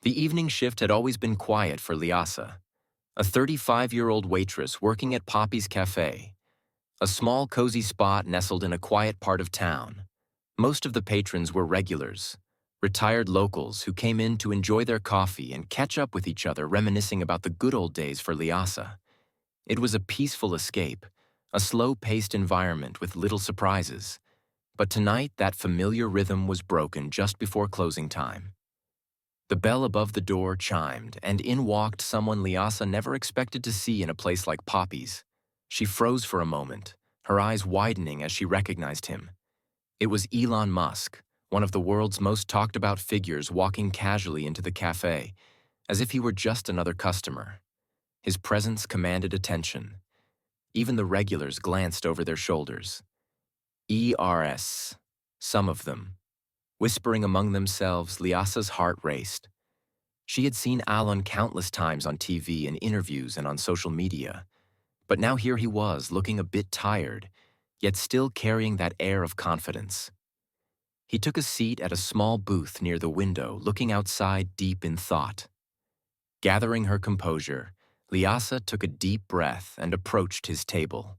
The evening shift had always been quiet for Lyasa, a 35-year-old waitress working at Poppy's Cafe, a small, cozy spot nestled in a quiet part of town. Most of the patrons were regulars, retired locals who came in to enjoy their coffee and catch up with each other, reminiscing about the good old days for Lyasa. It was a peaceful escape, a slow-paced environment with little surprises. But tonight, that familiar rhythm was broken just before closing time. The bell above the door chimed, and in walked someone Lyasa never expected to see in a place like Poppy's. She froze for a moment, her eyes widening as she recognized him. It was Elon Musk, one of the world's most talked-about figures, walking casually into the cafe, as if he were just another customer. His presence commanded attention. Even the regulars glanced over their shoulders. ERS, some of them. Whispering among themselves, Lyasa's heart raced. She had seen Elon countless times on TV, in interviews, and on social media. But now here he was, looking a bit tired, yet still carrying that air of confidence. He took a seat at a small booth near the window, looking outside deep in thought. Gathering her composure, Lyasa took a deep breath and approached his table.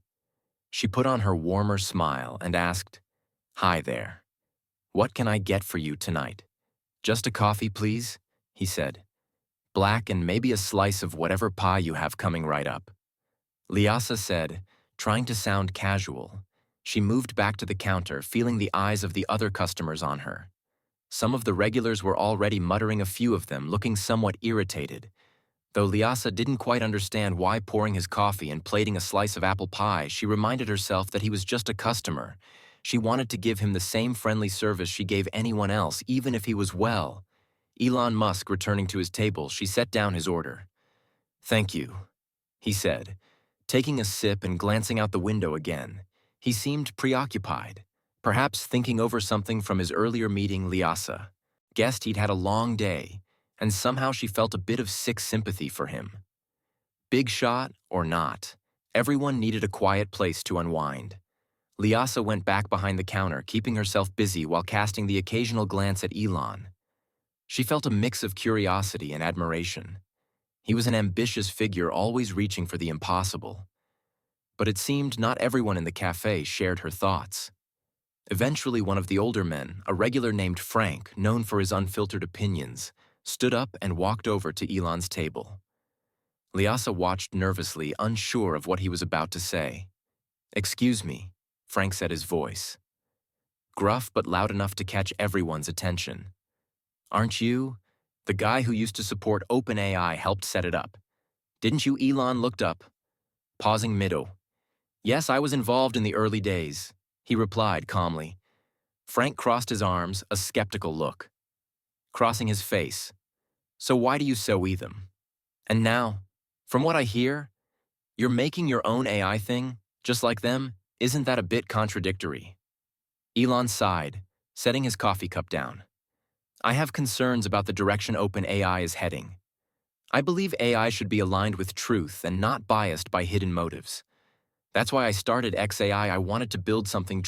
She put on her warmer smile and asked, "Hi there. What can I get for you tonight?" "Just a coffee, please," he said. "Black and maybe a slice of whatever pie you have coming right up." Lyasa said, trying to sound casual. She moved back to the counter, feeling the eyes of the other customers on her. Some of the regulars were already muttering, a few of them looking somewhat irritated. Though Lyasa didn't quite understand why pouring his coffee and plating a slice of apple pie, she reminded herself that he was just a customer. She wanted to give him the same friendly service she gave anyone else, even if he was well. Elon Musk returning to his table, she set down his order. "Thank you," he said, taking a sip and glancing out the window again. He seemed preoccupied, perhaps thinking over something from his earlier meeting. Lyasa guessed he'd had a long day, and somehow she felt a bit of sick sympathy for him. Big shot or not, everyone needed a quiet place to unwind. Lyasa went back behind the counter, keeping herself busy while casting the occasional glance at Elon. She felt a mix of curiosity and admiration. He was an ambitious figure, always reaching for the impossible. But it seemed not everyone in the cafe shared her thoughts. Eventually, one of the older men, a regular named Frank, known for his unfiltered opinions, stood up and walked over to Elon's table. Lyasa watched nervously, unsure of what he was about to say. "Excuse me," Frank said, his voice gruff but loud enough to catch everyone's attention. "Aren't you the guy who used to support OpenAI, helped set it up? Didn't you?" Elon looked up, pausing middle. "Yes, I was involved in the early days," he replied calmly. Frank crossed his arms, a skeptical look crossing his face. "So why do you so them? And now, from what I hear, you're making your own AI thing, just like them? Isn't that a bit contradictory?" Elon sighed, setting his coffee cup down. "I have concerns about the direction OpenAI is heading. I believe AI should be aligned with truth and not biased by hidden motives. That's why I started XAI. I wanted to build something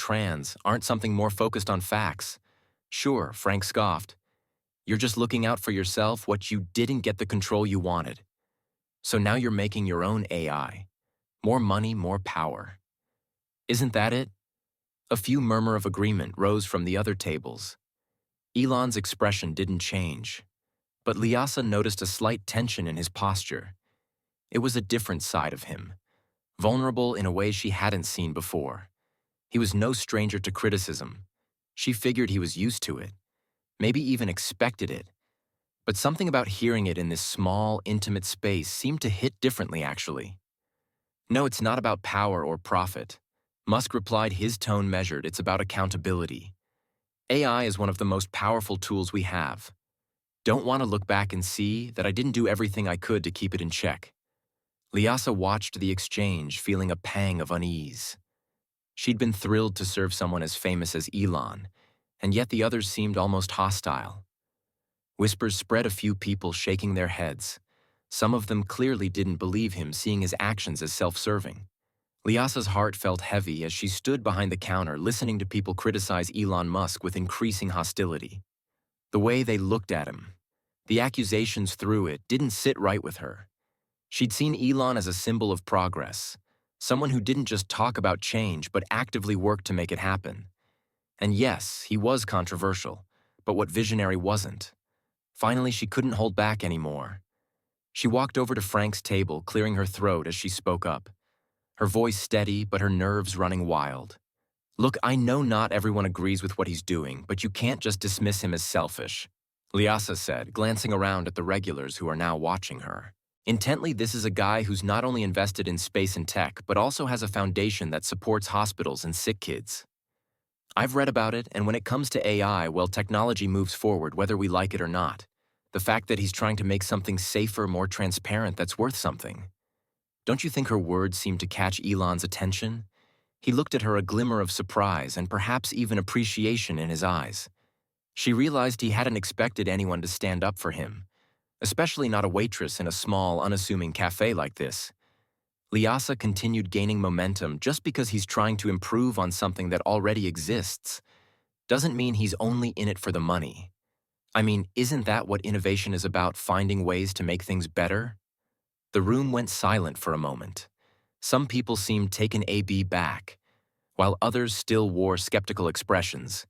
aren't something more focused on facts." "Sure," Frank scoffed. "You're just looking out for yourself, what you didn't get the control you wanted. So now you're making your own AI. More money, more power. Isn't that it?" A few murmur of agreement rose from the other tables. Elon's expression didn't change, but Lyasa noticed a slight tension in his posture. It was a different side of him, vulnerable in a way she hadn't seen before. He was no stranger to criticism. She figured he was used to it, maybe even expected it. But something about hearing it in this small, intimate space seemed to hit differently, actually. "No, it's not about power or profit," Musk replied, his tone measured. "It's about accountability. AI is one of the most powerful tools we have. Don't want to look back and see that I didn't do everything I could to keep it in check." Lyasa watched the exchange, feeling a pang of unease. She'd been thrilled to serve someone as famous as Elon, and yet the others seemed almost hostile. Whispers spread, a few people shaking their heads. Some of them clearly didn't believe him, seeing his actions as self-serving. Lyasa's heart felt heavy as she stood behind the counter, listening to people criticize Elon Musk with increasing hostility. The way they looked at him, The accusations through it didn't sit right with her. She'd seen Elon as a symbol of progress, someone who didn't just talk about change but actively worked to make it happen. And yes, he was controversial, but what visionary wasn't? Finally, she couldn't hold back anymore. She walked over to Frank's table, clearing her throat as she spoke up, her voice steady but her nerves running wild. Look, I know not everyone agrees with what he's doing, but you can't just dismiss him as selfish, Lyasa said, glancing around at the regulars who are now watching her. Intently, this is a guy who's not only invested in space and tech, but also has a foundation that supports hospitals and sick kids. I've read about it, and when it comes to AI, well, technology moves forward whether we like it or not. The fact that he's trying to make something safer, more transparent, that's worth something. Don't you think her words seemed to catch Elon's attention? He looked at her, a glimmer of surprise and perhaps even appreciation in his eyes. She realized he hadn't expected anyone to stand up for him, especially not a waitress in a small, unassuming cafe like this. Lyasa continued gaining momentum. Just because he's trying to improve on something that already exists doesn't mean he's only in it for the money. I mean, isn't that what innovation is about, finding ways to make things better? The room went silent for a moment. Some people seemed taken aback, while others still wore skeptical expressions.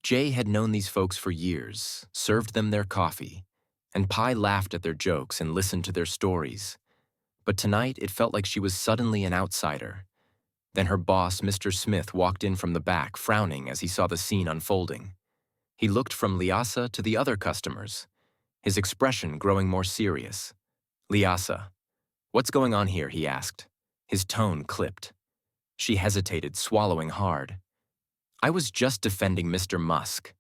Jay had known these folks for years, served them their coffee, and Pi laughed at their jokes and listened to their stories. But tonight, it felt like she was suddenly an outsider. Then her boss, Mr. Smith, walked in from the back, frowning as he saw the scene unfolding. He looked from Lyasa to the other customers, his expression growing more serious. Lyasa, what's going on here? He asked. His tone clipped. She hesitated, swallowing hard. I was just defending Mr. Musk,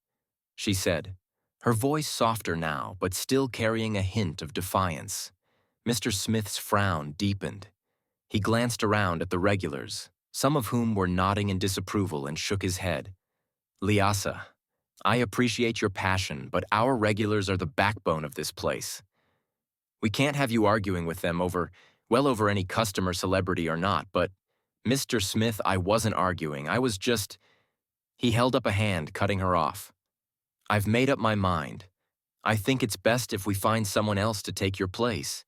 she said, her voice softer now, but still carrying a hint of defiance. Mr. Smith's frown deepened. He glanced around at the regulars, some of whom were nodding in disapproval, and shook his head. Lyasa, I appreciate your passion, but our regulars are the backbone of this place. We can't have you arguing with them over any customer, celebrity or not, but Mr. Smith, I wasn't arguing. I was just... He held up a hand, cutting her off. I've made up my mind. I think it's best if we find someone else to take your place.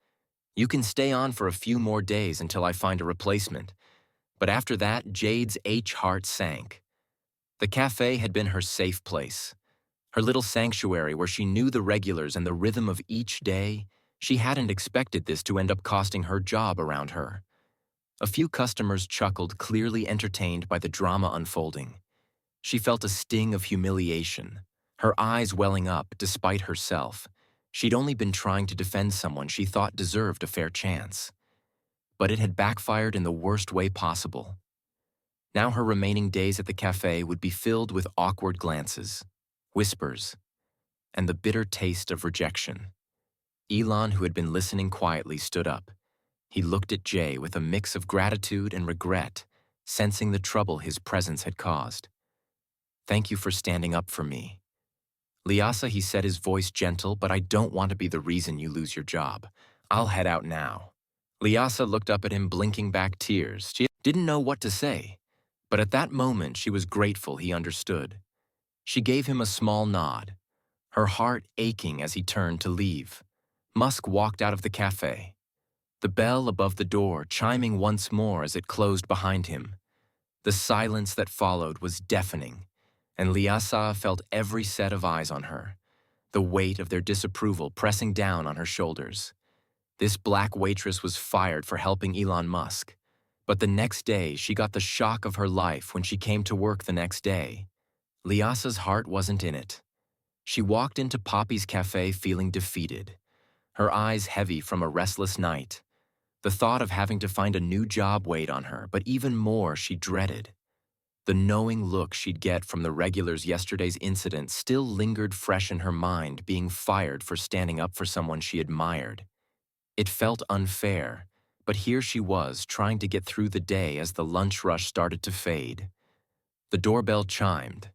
You can stay on for a few more days until I find a replacement. But after that, Jade's heart sank. The cafe had been her safe place, her little sanctuary where she knew the regulars and the rhythm of each day. She hadn't expected this to end up costing her job around her. A few customers chuckled, clearly entertained by the drama unfolding. She felt a sting of humiliation, her eyes welling up despite herself. She'd only been trying to defend someone she thought deserved a fair chance. But it had backfired in the worst way possible. Now her remaining days at the cafe would be filled with awkward glances, whispers, and the bitter taste of rejection. Elon, who had been listening quietly, stood up. He looked at Jay with a mix of gratitude and regret, sensing the trouble his presence had caused. Thank you for standing up for me. Lyasa, he said, his voice gentle, but I don't want to be the reason you lose your job. I'll head out now. Lyasa looked up at him, blinking back tears. She didn't know what to say, but at that moment she was grateful he understood. She gave him a small nod, her heart aching as he turned to leave. Musk walked out of the cafe, the bell above the door chiming once more as it closed behind him. The silence that followed was deafening, and Lyasa felt every set of eyes on her, the weight of their disapproval pressing down on her shoulders. This black waitress was fired for helping Elon Musk, but the next day she got the shock of her life when she came to work the next day. Lyasa's heart wasn't in it. She walked into Poppy's cafe feeling defeated, her eyes heavy from a restless night. The thought of having to find a new job weighed on her, but even more she dreaded. The knowing look she'd get from the regulars yesterday's incident still lingered fresh in her mind, being fired for standing up for someone she admired. It felt unfair, but here she was trying to get through the day as the lunch rush started to fade. The doorbell chimed.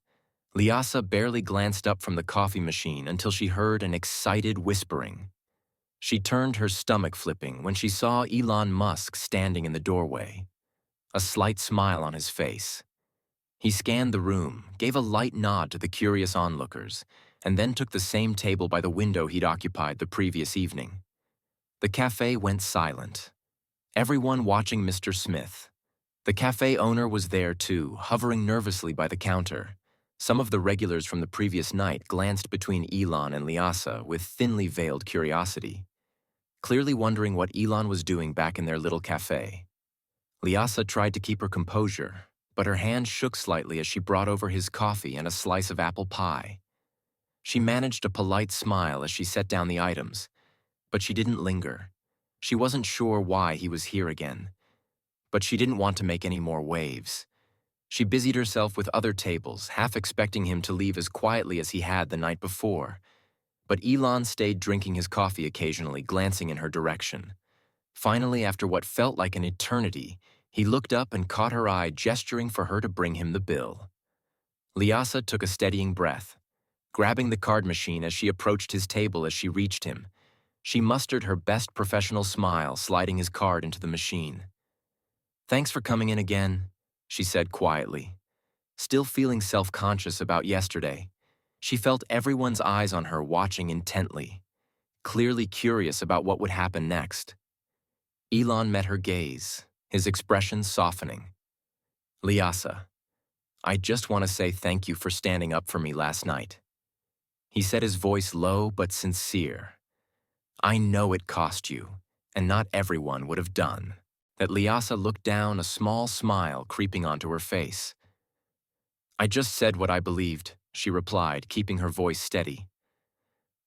Lyasa barely glanced up from the coffee machine until she heard an excited whispering. She turned, her stomach flipping, when she saw Elon Musk standing in the doorway, a slight smile on his face. He scanned the room, gave a light nod to the curious onlookers, and then took the same table by the window he'd occupied the previous evening. The cafe went silent. Everyone watching Mr. Smith. The cafe owner was there too, hovering nervously by the counter. Some of the regulars from the previous night glanced between Elon and Lyasa with thinly veiled curiosity, clearly wondering what Elon was doing back in their little cafe. Lyasa tried to keep her composure, but her hand shook slightly as she brought over his coffee and a slice of apple pie. She managed a polite smile as she set down the items, but she didn't linger. She wasn't sure why he was here again, but she didn't want to make any more waves. She busied herself with other tables, half expecting him to leave as quietly as he had the night before. But Elon stayed drinking his coffee occasionally, glancing in her direction. Finally, after what felt like an eternity, he looked up and caught her eye, gesturing for her to bring him the bill. Lyasa took a steadying breath, grabbing the card machine as she approached his table. As she reached him, she mustered her best professional smile, sliding his card into the machine. "Thanks for coming in again," she said quietly. Still feeling self-conscious about yesterday, she felt everyone's eyes on her, watching intently, clearly curious about what would happen next. Elon met her gaze, his expression softening. "Lyasa, I just want to say thank you for standing up for me last night." He said, his voice low but sincere. "I know it cost you, and not everyone would have done." That Lyasa looked down, a small smile creeping onto her face. "I just said what I believed," she replied, keeping her voice steady.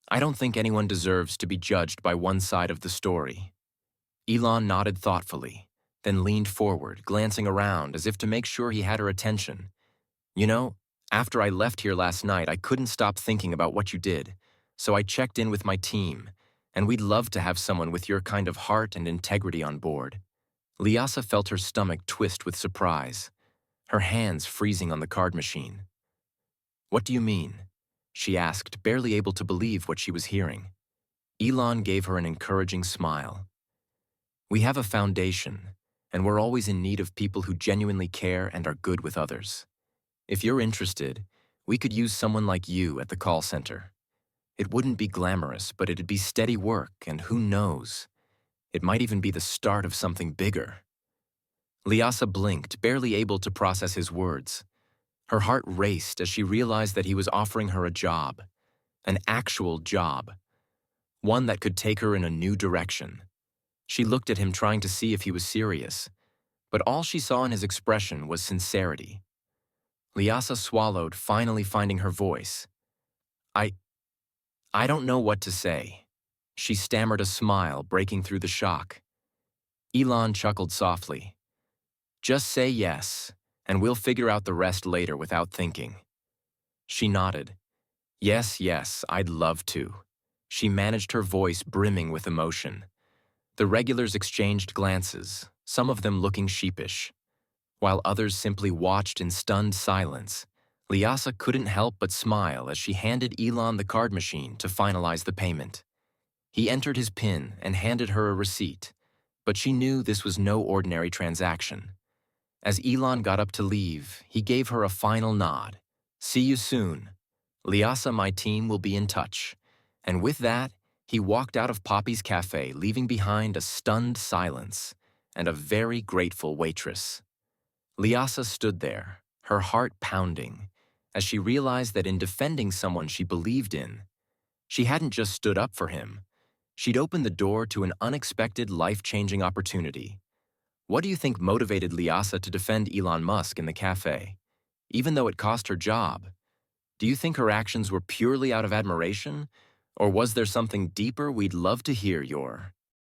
"I don't think anyone deserves to be judged by one side of the story." Elon nodded thoughtfully, then leaned forward, glancing around as if to make sure he had her attention. "You know, after I left here last night, I couldn't stop thinking about what you did, so I checked in with my team, and we'd love to have someone with your kind of heart and integrity on board." Lyasa felt her stomach twist with surprise, her hands freezing on the card machine. "What do you mean?" she asked, barely able to believe what she was hearing. Elon gave her an encouraging smile. "We have a foundation, and we're always in need of people who genuinely care and are good with others. If you're interested, we could use someone like you at the call center. It wouldn't be glamorous, but it'd be steady work, and who knows, it might even be the start of something bigger." Lyasa blinked, barely able to process his words. Her heart raced as she realized that he was offering her a job, an actual job, one that could take her in a new direction. She looked at him, trying to see if he was serious, but all she saw in his expression was sincerity. Lyasa swallowed, finally finding her voice. I don't know what to say." She stammered, a smile breaking through the shock. Elon chuckled softly. "Just say yes, and we'll figure out the rest later without thinking." She nodded. Yes, I'd love to." She managed, her voice brimming with emotion. The regulars exchanged glances, some of them looking sheepish, while others simply watched in stunned silence. Lyasa couldn't help but smile as she handed Elon the card machine to finalize the payment. He entered his PIN and handed her a receipt, but she knew this was no ordinary transaction. As Elon got up to leave, he gave her a final nod. "See you soon. Lyasa, my team will be in touch." And with that, he walked out of Poppy's cafe, leaving behind a stunned silence and a very grateful waitress. Lyasa stood there, her heart pounding, as she realized that in defending someone she believed in, she hadn't just stood up for him. She'd opened the door to an unexpected, life-changing opportunity. What do you think motivated Lyasa to defend Elon Musk in the cafe, even though it cost her job? Do you think her actions were purely out of admiration, or was there something deeper? We'd love to hear your